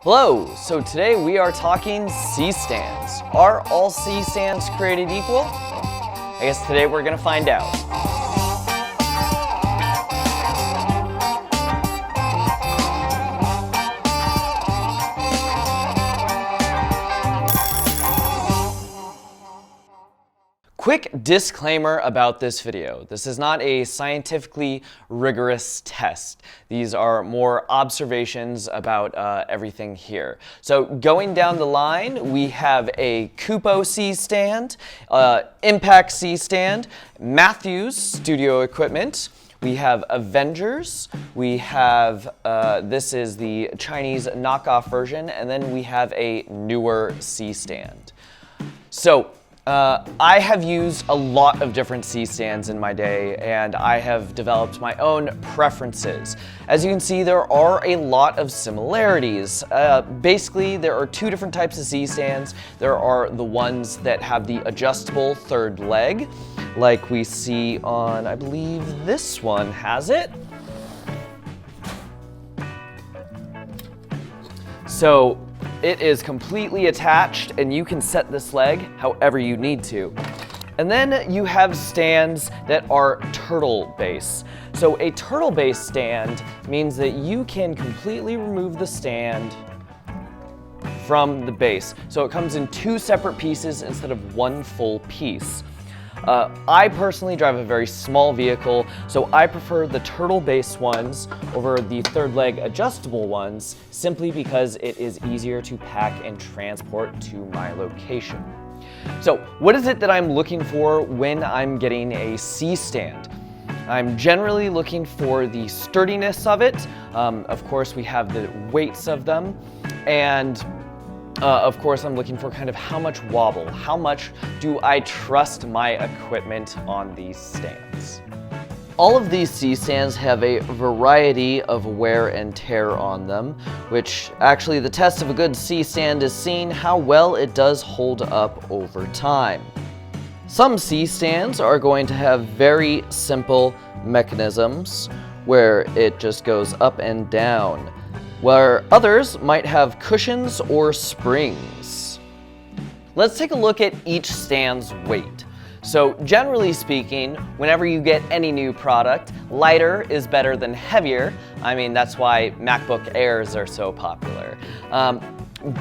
Hello, so today we are talking C-stands. Are all C-stands created equal? I guess today we're going to find out. Quick disclaimer about this video. This is not a scientifically rigorous test. These are more observations about everything here. So going down the line, we have a Kupo C-stand, Impact C-stand, Matthews studio equipment, we have Avengers, we have, this is the Chinese knockoff version, and then we have a newer C-stand. So, I have used a lot of different C-stands in my day, and I have developed my own preferences. As you can see, there are a lot of similarities. Basically, there are two different types of C-stands. There are the ones that have the adjustable third leg, like we see on, I believe this one has it. So, it is completely attached and you can set this leg however you need to. And then you have stands that are turtle base. So a turtle base stand means that you can completely remove the stand from the base. So it comes in two separate pieces instead of one full piece. I personally drive a very small vehicle, so I prefer the turtle base ones over the third leg adjustable ones simply because it is easier to pack and transport to my location. So what is it that I'm looking for when I'm getting a C-stand? I'm generally looking for the sturdiness of it. Of course, we have the weights of them, and of course, I'm looking for kind of how much wobble, how much do I trust my equipment on these stands. All of these C-stands have a variety of wear and tear on them, which actually the test of a good C-stand is seeing how well it does hold up over time. Some C-stands are going to have very simple mechanisms where it just goes up and down, where others might have cushions or springs. Let's take a look at each stand's weight. So generally speaking, whenever you get any new product, lighter is better than heavier. I mean, that's why MacBook Airs are so popular.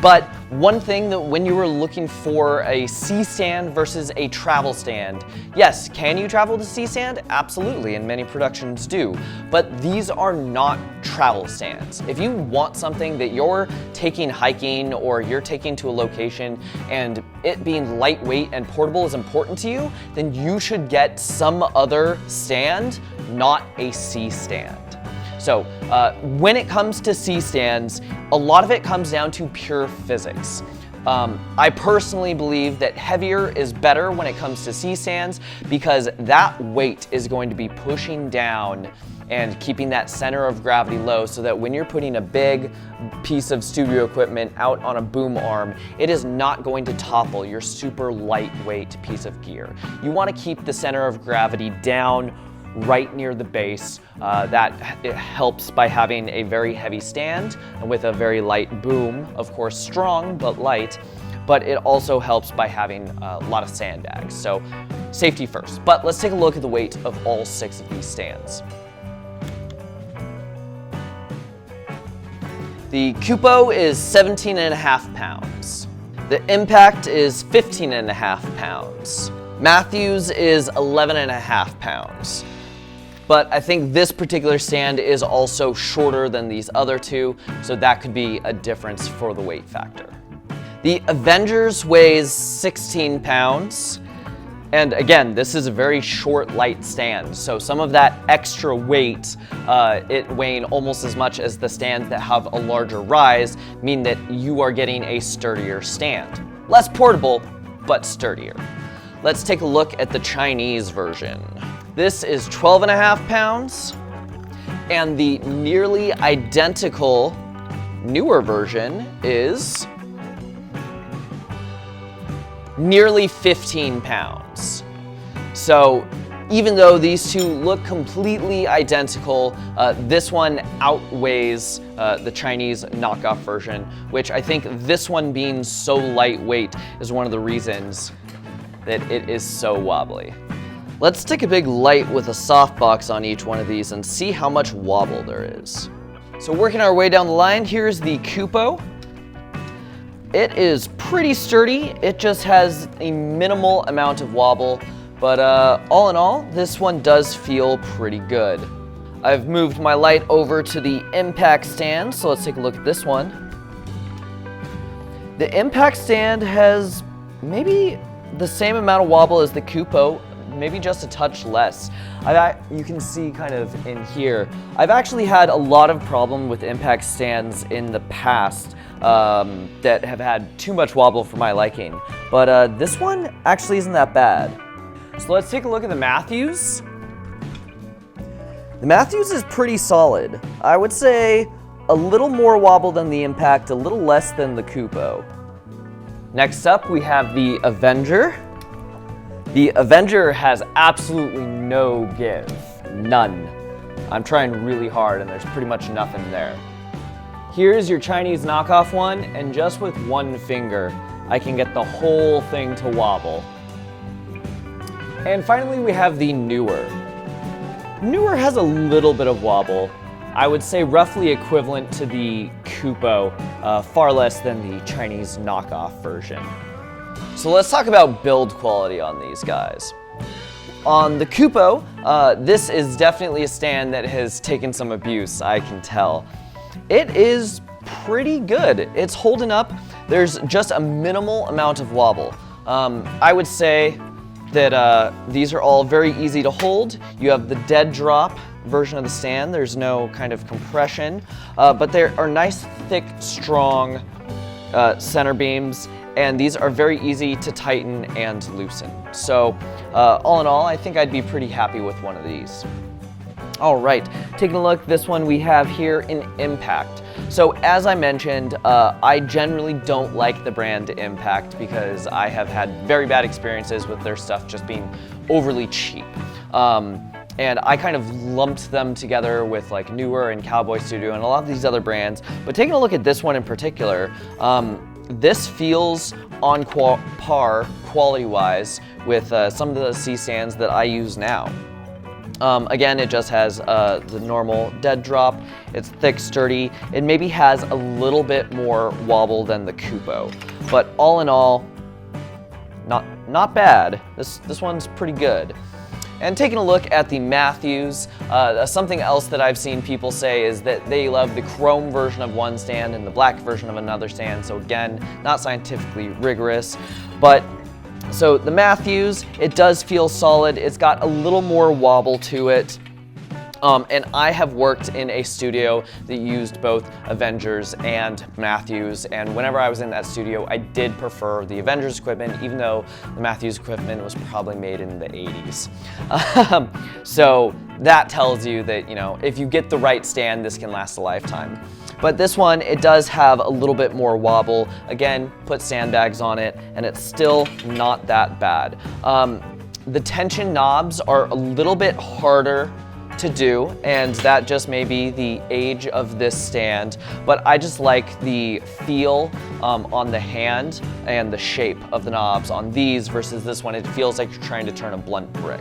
But one thing that when you were looking for a C-stand versus a travel stand, yes, can you travel to C-stand? Absolutely, and many productions do. But these are not travel stands. If you want something that you're taking hiking or you're taking to a location and it being lightweight and portable is important to you, then you should get some other stand, not a C-stand. So when it comes to C-stands, a lot of it comes down to pure physics. I personally believe that heavier is better when it comes to C-stands because that weight is going to be pushing down and keeping that center of gravity low so that when you're putting a big piece of studio equipment out on a boom arm, it is not going to topple your super lightweight piece of gear. You want to keep the center of gravity down right near the base. It helps by having a very heavy stand and with a very light boom, of course strong but light, but it also helps by having a lot of sandbags. So safety first. But let's take a look at the weight of all 6 of these stands. The Kupo is 17.5 pounds. The Impact is 15.5 pounds. Matthews is 11.5 pounds. But I think this particular stand is also shorter than these other two, so that could be a difference for the weight factor. The Avengers weighs 16 pounds. And again, this is a very short, light stand, so some of that extra weight, it weighing almost as much as the stands that have a larger rise, mean that you are getting a sturdier stand. Less portable, but sturdier. Let's take a look at the Chinese version. This is 12.5 pounds, and the nearly identical newer version is nearly 15 pounds. So even though these two look completely identical, this one outweighs the Chinese knockoff version, which I think this one being so lightweight is one of the reasons that it is so wobbly. Let's stick a big light with a softbox on each one of these and see how much wobble there is. So working our way down the line, here's the Kupo. It is pretty sturdy. It just has a minimal amount of wobble, but all in all, this one does feel pretty good. I've moved my light over to the impact stand, so let's take a look at this one. The impact stand has maybe the same amount of wobble as the Kupo, maybe just a touch less. You can see kind of in here, I've actually had a lot of problem with impact stands in the past that have had too much wobble for my liking, but this one actually isn't that bad. So let's take a look at the Matthews. The Matthews is pretty solid. I would say a little more wobble than the Impact, a little less than the Kupo. Next up, we have the Avenger. The Avenger has absolutely no give, none. I'm trying really hard and there's pretty much nothing there. Here's your Chinese knockoff one, and just with one finger, I can get the whole thing to wobble. And finally, we have the Newer. Newer has a little bit of wobble. I would say roughly equivalent to the Kupo, far less than the Chinese knockoff version. So let's talk about build quality on these guys. On the Kupo, this is definitely a stand that has taken some abuse, I can tell. It is pretty good. It's holding up. There's just a minimal amount of wobble. I would say that these are all very easy to hold. You have the dead drop version of the stand. There's no kind of compression, but there are nice, thick, strong center beams, and these are very easy to tighten and loosen. So all in all, I think I'd be pretty happy with one of these. All right, taking a look, this one we have here in Impact. So as I mentioned, I generally don't like the brand Impact because I have had very bad experiences with their stuff just being overly cheap. And I kind of lumped them together with like Newer and Cowboy Studio and a lot of these other brands. But taking a look at this one in particular, this feels on par quality-wise with some of the C stands that I use now. Again, it just has the normal dead drop. It's thick, sturdy. It maybe has a little bit more wobble than the Kupo, but all in all, not bad. This one's pretty good. And taking a look at the Matthews, something else that I've seen people say is that they love the chrome version of one stand and the black version of another stand. So again, not scientifically rigorous, but so the Matthews, it does feel solid. It's got a little more wobble to it. And I have worked in a studio that used both Avengers and Matthews, and whenever I was in that studio, I did prefer the Avengers equipment, even though the Matthews equipment was probably made in the 80s. So that tells you that, you know, if you get the right stand, this can last a lifetime. But this one, it does have a little bit more wobble. Again, put sandbags on it, and it's still not that bad. The tension knobs are a little bit harder to do, and that just may be the age of this stand, but I just like the feel on the hand and the shape of the knobs on these versus this one. It feels like you're trying to turn a blunt brick.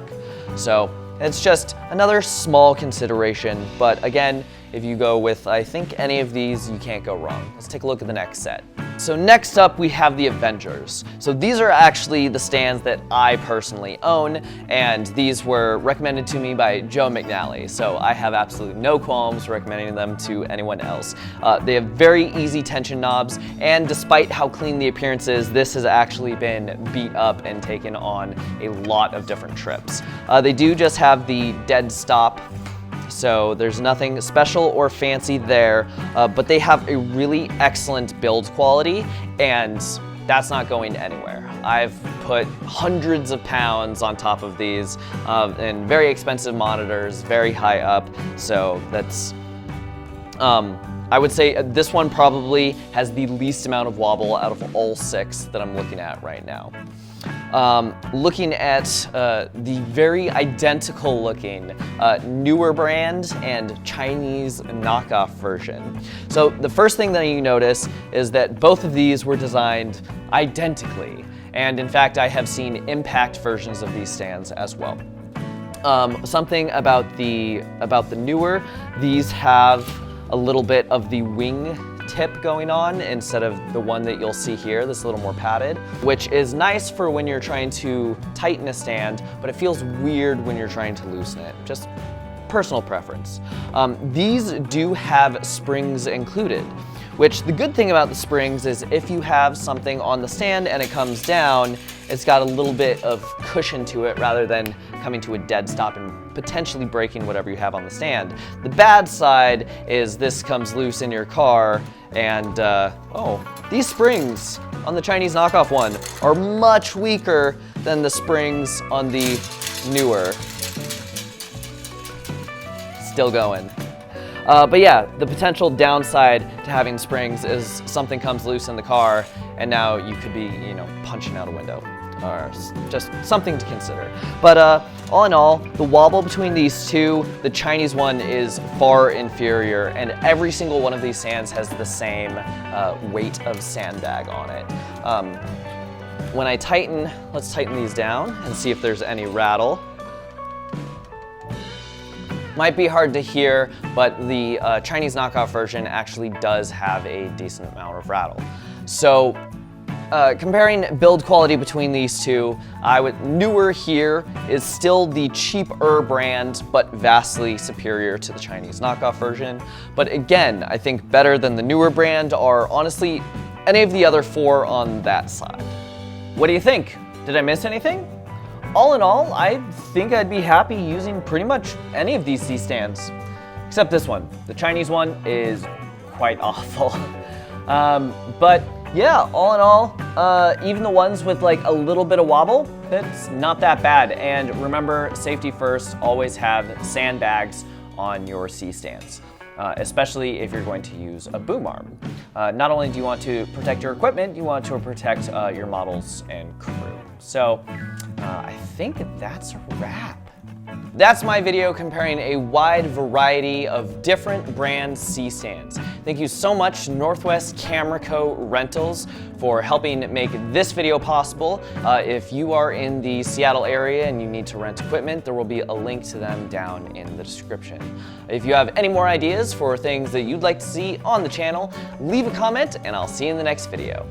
So it's just another small consideration, but again, if you go with, I think, any of these, you can't go wrong. Let's take a look at the next set. So next up, we have the Avengers. So these are actually the stands that I personally own, and these were recommended to me by Joe McNally. So I have absolutely no qualms recommending them to anyone else. They have very easy tension knobs, and despite how clean the appearance is, this has actually been beat up and taken on a lot of different trips. They do just have the dead stop, so there's nothing special or fancy there, but they have a really excellent build quality, and that's not going anywhere. I've put hundreds of pounds on top of these and very expensive monitors, very high up, so that's, I would say this one probably has the least amount of wobble out of all 6 that I'm looking at right now. looking at the very identical looking newer brand and Chinese knockoff version. So the first thing that you notice is that both of these were designed identically. And in fact, I have seen impact versions of these stands as well. Something about the newer, these have a little bit of the wing tip going on instead of the one that you'll see here, this a little more padded, which is nice for when you're trying to tighten a stand, but it feels weird when you're trying to loosen it. Just personal preference. These do have springs included, which the good thing about the springs is if you have something on the stand and it comes down, it's got a little bit of cushion to it rather than coming to a dead stop and potentially breaking whatever you have on the stand. The bad side is this comes loose in your car and, oh, these springs on the Chinese knockoff one are much weaker than the springs on the newer. Still going. But yeah, the potential downside to having springs is something comes loose in the car and now you could be, you know, punching out a window, or just something to consider. But all in all, the wobble between these two, the Chinese one is far inferior, and every single one of these stands has the same weight of sandbag on it. When I tighten, let's tighten these down and see if there's any rattle. Might be hard to hear, but the Chinese knockoff version actually does have a decent amount of rattle. So comparing build quality between these two, newer here is still the cheaper brand, but vastly superior to the Chinese knockoff version. But again, I think better than the newer brand are honestly any of the other four on that side. What do you think? Did I miss anything? All in all, I think I'd be happy using pretty much any of these C-stands, except this one. The Chinese one is quite awful. But yeah, all in all, even the ones with like a little bit of wobble, it's not that bad. And remember, safety first, always have sandbags on your C-stands, especially if you're going to use a boom arm. Not only do you want to protect your equipment, you want to protect your models and crew. So I think that's a wrap. That's my video comparing a wide variety of different brand C-stands. Thank you so much, Northwest Camera Co. Rentals, for helping make this video possible. If you are in the Seattle area and you need to rent equipment, there will be a link to them down in the description. If you have any more ideas for things that you'd like to see on the channel, leave a comment and I'll see you in the next video.